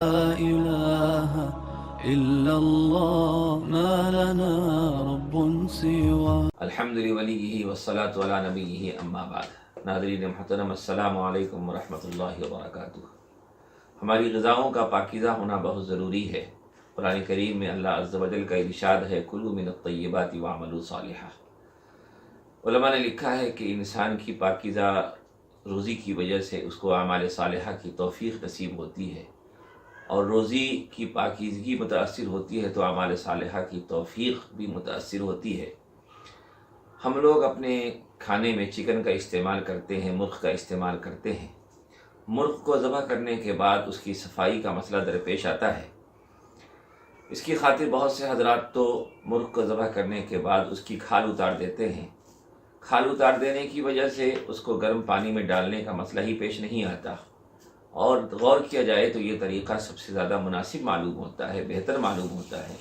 لا إله إلا الله ما لنا رب سوى الحمد للہ والصلاة علی نبیہ اما بعد۔ ناظرین محترم، السلام علیکم ورحمۃ اللہ وبرکاتہ۔ ہماری غذاؤں کا پاکیزہ ہونا بہت ضروری ہے۔ قرآن کریم میں اللہ عز و جل کا ارشاد ہے، کلوا من الطیبات واعملوا صالحا۔ علماء نے لکھا ہے کہ انسان کی پاکیزہ روزی کی وجہ سے اس کو اعمال صالحہ کی توفیق نصیب ہوتی ہے، اور روزی کی پاکیزگی متاثر ہوتی ہے تو اعمال صالحہ کی توفیق بھی متاثر ہوتی ہے۔ ہم لوگ اپنے کھانے میں چکن کا استعمال کرتے ہیں، مرغ کا استعمال کرتے ہیں۔ مرغ کو ذبح کرنے کے بعد اس کی صفائی کا مسئلہ درپیش آتا ہے۔ اس کی خاطر بہت سے حضرات تو مرغ کو ذبح کرنے کے بعد اس کی کھال اتار دیتے ہیں۔ کھال اتار دینے کی وجہ سے اس کو گرم پانی میں ڈالنے کا مسئلہ ہی پیش نہیں آتا، اور غور کیا جائے تو یہ طریقہ سب سے زیادہ مناسب معلوم ہوتا ہے، بہتر معلوم ہوتا ہے،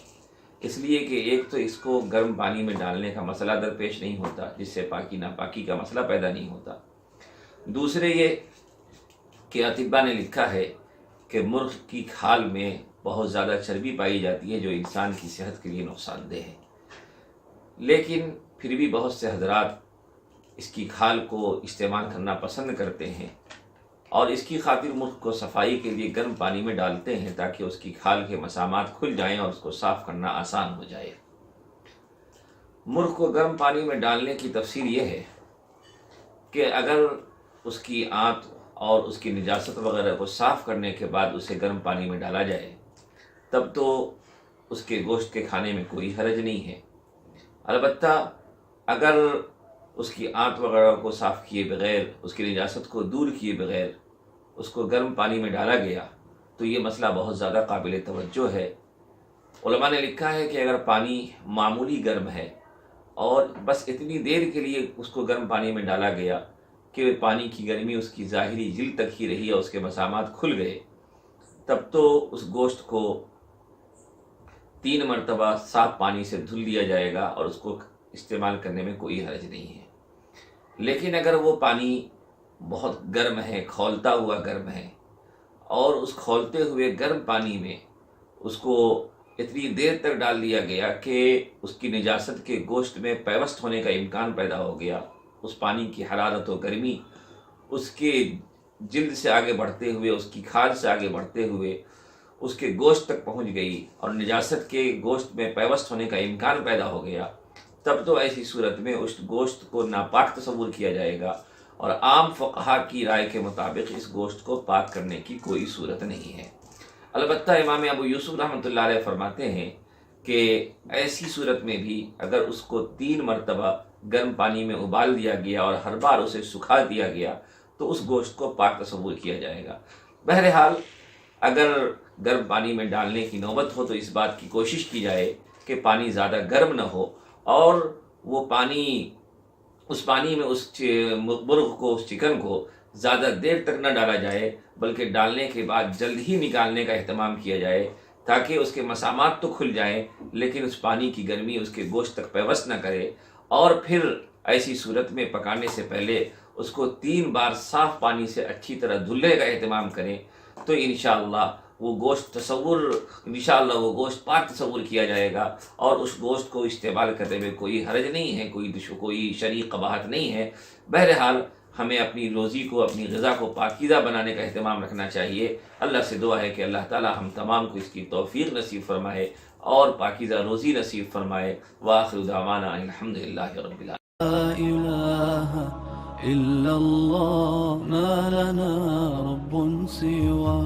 اس لیے کہ ایک تو اس کو گرم پانی میں ڈالنے کا مسئلہ درپیش نہیں ہوتا، جس سے پاکی ناپاکی کا مسئلہ پیدا نہیں ہوتا۔ دوسرے یہ کہ اطباء نے لکھا ہے کہ مرغ کی کھال میں بہت زیادہ چربی پائی جاتی ہے جو انسان کی صحت کے لیے نقصان دہ ہے، لیکن پھر بھی بہت سے حضرات اس کی کھال کو استعمال کرنا پسند کرتے ہیں، اور اس کی خاطر مرغ کو صفائی کے لیے گرم پانی میں ڈالتے ہیں تاکہ اس کی کھال کے مسامات کھل جائیں اور اس کو صاف کرنا آسان ہو جائے۔ مرغ کو گرم پانی میں ڈالنے کی تفصیل یہ ہے کہ اگر اس کی آنت اور اس کی نجاست وغیرہ کو صاف کرنے کے بعد اسے گرم پانی میں ڈالا جائے تب تو اس کے گوشت کے کھانے میں کوئی حرج نہیں ہے۔ البتہ اگر اس کی آنت وغیرہ کو صاف کیے بغیر، اس کی نجاست کو دور کیے بغیر اس کو گرم پانی میں ڈالا گیا تو یہ مسئلہ بہت زیادہ قابل توجہ ہے۔ علماء نے لکھا ہے کہ اگر پانی معمولی گرم ہے اور بس اتنی دیر کے لیے اس کو گرم پانی میں ڈالا گیا کہ پانی کی گرمی اس کی ظاہری جلد تک ہی رہی اور اس کے مسامات کھل گئے، تب تو اس گوشت کو 3 مرتبہ صاف پانی سے دھل دیا جائے گا اور اس کو استعمال کرنے میں کوئی حرج نہیں ہے۔ لیکن اگر وہ پانی بہت گرم ہے، کھولتا ہوا گرم ہے، اور اس کھولتے ہوئے گرم پانی میں اس کو اتنی دیر تک ڈال دیا گیا کہ اس کی نجاست کے گوشت میں پیوست ہونے کا امکان پیدا ہو گیا، اس پانی کی حرارت و گرمی اس کے جلد سے آگے بڑھتے ہوئے، اس کی کھال سے آگے بڑھتے ہوئے اس کے گوشت تک پہنچ گئی اور نجاست کے گوشت میں پیوست ہونے کا امکان پیدا ہو گیا، تب تو ایسی صورت میں اس گوشت کو ناپاک تصور کیا جائے گا، اور عام فقہا کی رائے کے مطابق اس گوشت کو پاک کرنے کی کوئی صورت نہیں ہے۔ البتہ امام ابو یوسف رحمۃ اللہ علیہ فرماتے ہیں کہ ایسی صورت میں بھی اگر اس کو 3 مرتبہ گرم پانی میں ابال دیا گیا اور ہر بار اسے سکھا دیا گیا تو اس گوشت کو پاک تصور کیا جائے گا۔ بہرحال اگر گرم پانی میں ڈالنے کی نوبت ہو تو اس بات کی کوشش کی جائے کہ پانی زیادہ گرم نہ ہو، اور وہ پانی اس پانی میں اس مرغ کو، اس چکن کو زیادہ دیر تک نہ ڈالا جائے، بلکہ ڈالنے کے بعد جلد ہی نکالنے کا اہتمام کیا جائے تاکہ اس کے مسامات تو کھل جائیں لیکن اس پانی کی گرمی اس کے گوشت تک پیوست نہ کرے، اور پھر ایسی صورت میں پکانے سے پہلے اس کو 3 بار صاف پانی سے اچھی طرح دھلنے کا اہتمام کریں تو انشاءاللہ وہ گوشت پاک تصور کیا جائے گا، اور اس گوشت کو استعمال کرنے میں کوئی حرج نہیں ہے، کوئی شرعی قباحت نہیں ہے۔ بہرحال ہمیں اپنی روزی کو، اپنی غذا کو پاکیزہ بنانے کا اہتمام رکھنا چاہیے۔ اللہ سے دعا ہے کہ اللہ تعالی ہم تمام کو اس کی توفیق نصیب فرمائے اور پاکیزہ روزی نصیب فرمائے۔ وآخر دعوانا الحمدللہ رب العالمین۔ لا إله إلا الله ما لنا رب سوى